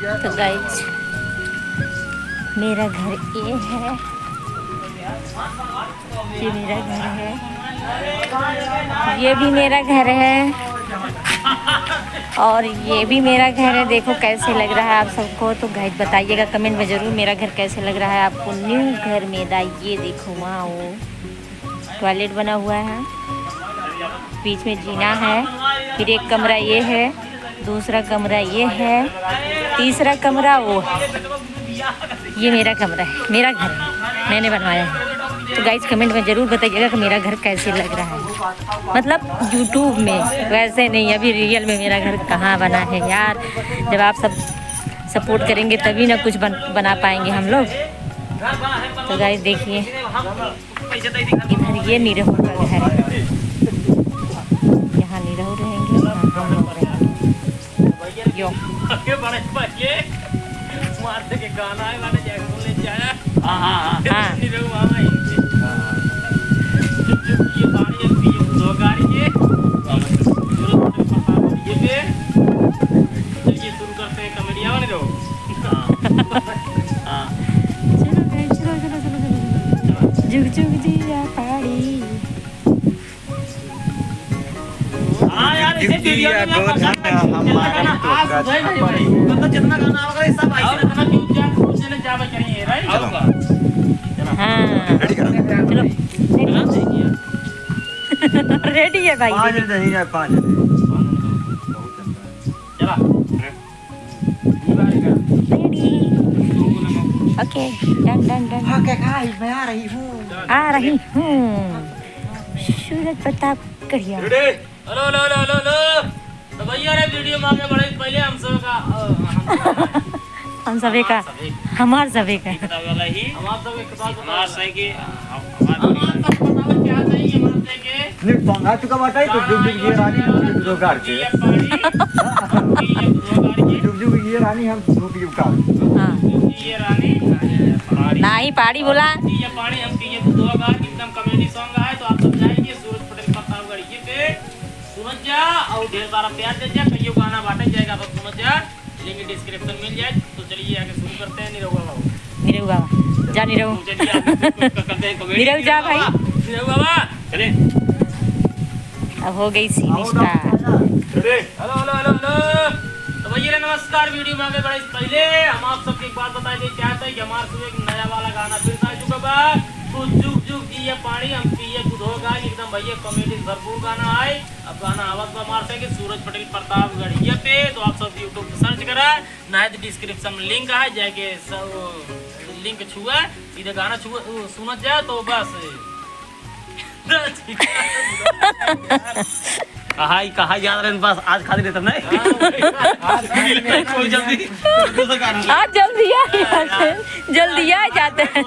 तो गाइस मेरा घर ये है, ये मेरा घर है, ये भी मेरा घर है और ये भी मेरा घर है। देखो कैसे लग रहा है आप सबको, तो गाइस बताइएगा कमेंट में ज़रूर मेरा घर कैसे लग रहा है आपको। न्यू घर मेरा, ये देखो वहाँ वो टॉयलेट बना हुआ है, बीच में जीना है, फिर एक कमरा ये है, दूसरा कमरा ये है, तीसरा कमरा वो है। ये मेरा कमरा है, मेरा घर है, मैंने बनवाया है। तो गाइस कमेंट में ज़रूर बताइएगा कि मेरा घर कैसे लग रहा है, मतलब यूट्यूब में, वैसे नहीं अभी रियल में मेरा घर कहाँ बना है यार। जब आप सब सपोर्ट करेंगे तभी ना कुछ बना पाएंगे हम लोग। तो गाइस देखिए इधर ये नीरहू का घर है, यहाँ नीरहू रहेंगे, यहाँ हम लोग रहेंगे। यो जुग जुग जिया पहाड़ी। रेडी है भाई, ओके डन डन डन। मैं आ रही हूँ, आ रही हूँ सूरज प्रताप करिया। Hello hello hello hello hello. तो भैया रे वीडियो में आगे बढ़े पहले हम सब का हम सभी का, हमार सभी का वाला ही हमार सब एक बात हमार सही के हमार सब बताओ क्या चाहिए हमार से के नहीं पंगा चुका बाटा तो जुग जुग ये रानी दो कार के जुग जुग ये रानी हम धूप की कार। हाँ ये रानी नहीं पाड़ी बोला, ये पानी हम की ये दो कार एकदम कॉमेडी सॉन्ग है। तो आप सब जाएंगे सूरज पटेल प्रतापगढ़ ये पे सुन जा और ढेर सारा प्यार दे जा, कईयों गाना बांटे जाएगा तो सुन जा, लिंक डिस्क्रिप्शन मिल जाए। तो चलिए आगे शुरू करते हैं। नीरव बाबा, नीरव बाबा जा, नीरव करते हैं कॉमेडी। नीरव जा भाई, नीरव बाबा चले। अब हो गई scene start. Hello hello hello hello. तो भैया नमस्कार। वीडियो में आगे बढ़े इससे पहले हम आप सबको एक बात बताए देना चाहते हैं कि हमारे सुबह एक नया वाला गाना फिर आ चुका बा। तो जुग जुग जी ये पानी हम पिए खुद होगा, एकदम भैया कॉमेडी भरपूर गाना है। अब गाना आवाज में हमारे से कि सूरज पटेल प्रतापगढ़ ये पे। तो आप सब यूट्यूब पे सर्च करा, ना तो डिस्क्रिप्शन में लिंक है, जाके सब लिंक छुआ सीधे गाना छुआ सुनत जाए तो बस कहा याद रहे बस आज खाली रहता नहीं कोई जल्दी आज जल्दी जल्दी आ जाते हैं,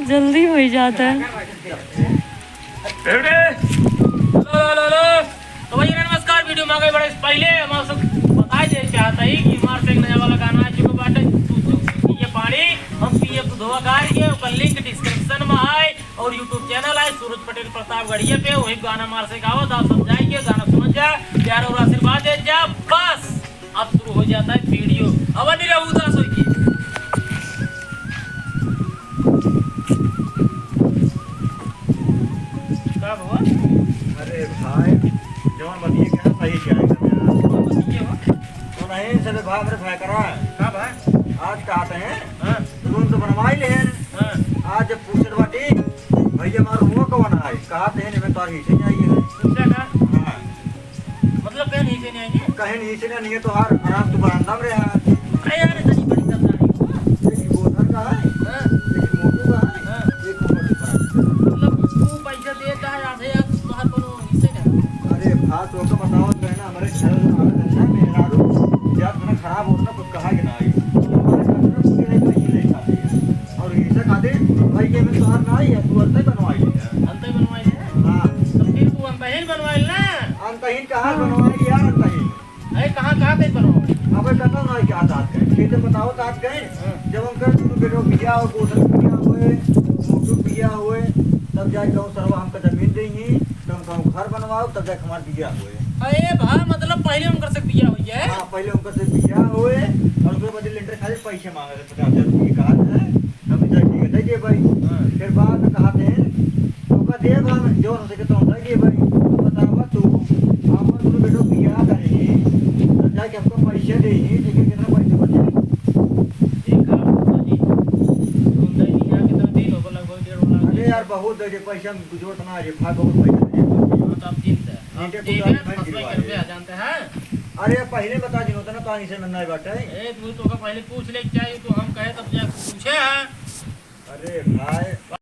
जल्दी हो जाता है। तो भैया नमस्कार। वीडियो में आगे बढ़े इससे पहले हम आप सब बताए दे चाहता है कि हमारे से एक नया वाला गाना आ चुका बाटे। ये पानी हम पिए धोआ गार के, उसका लिंक डिस्क्रिप्शन में है और यूट्यूब चैनल है सूरज पटेल प्रतापगढ़ ये पे। वही गाना मार से गाओ, आप सब जाएंगे गाना सुन जा, प्यार और आशीर्वाद दे जा, बस अब शुरू हो जाता है वीडियो। अब नहीं रहू उदास होगी क्या हुआ? अरे भाई जवान बनिए क्या सही क्या है तो नहीं चले भाई मेरे भाई करा क्या भाई आज कहते हैं हां तुम तो बनवाई ले हैं हां आज जब पूछत बाटी भैया मारो मुंह को बना है कहते हैं मैं तो ही से आई है पूछा का हां मतलब कहीं नहीं से नहीं आएंगे कहीं नहीं से नहीं है तो हर आराम तो बरामदा में रहा अरे यार इतनी बड़ी कमरा एक गोधर का है हां एक मोटू का है हां एक मोटू का है। मतलब तू पैसा देता है आधे यार तुम्हारे को इससे ना। अरे भाई तो का बताओ तो है ना हमारे घर में आवे ना मेरा रो जब ना खराब हो ना तो कहा कि ना आई और इसे खाते भाई के में तो हर ना है तू अंत बनवाई है अंत बनवाई है। हां तो फिर तू अंत ही बनवाई ना। अंतहीन कहाँ बनवाई यार अंतहीन अरे कहाँ पे बनवाई? अबे कतना ना क्या बात है खेते बताओ तात गए जब हम कर तुम बेटो बिया और कोठन बिया हुए मोटू बिया हुए तब जाके कहूँ सरवा हमका जमीन देंगी तब कहूँ घर बनवाओ तब जाके हमारे बिया हुए अरे भाई मतलब पहले हम कर सकते हैं भैया उनका से बिया हुए और उसके बदले लेंटर खाली पैसे मांगे 50,000 रुपये की कार है। हम इधर ठीक है दे भाई। फिर बाद में कहा थे तो का दे हम जो हो सके तो दे भाई। बतावा तू हम तुम बेटो बिया करेंगे तो जाके हमको पैसे दे लेकिन कितना पैसे बचे देखा जी तुम दे दिया कितना दिन हो गया लगभग 1.5 लाख। अरे यार बहुत दे पैसा गुजरत ना है भाई बहुत पैसा दे। तो आप चिंता आप नीचे ठीक कुछ है आदमी 5 गिरवाए। रुपया जानते हैं। अरे पहले बता दिन होता ना पानी से नन्ना बाटे। ए तू तो का पहले पूछ ले चाहिए तो हम कहे तब जा पूछे हैं। अरे भाई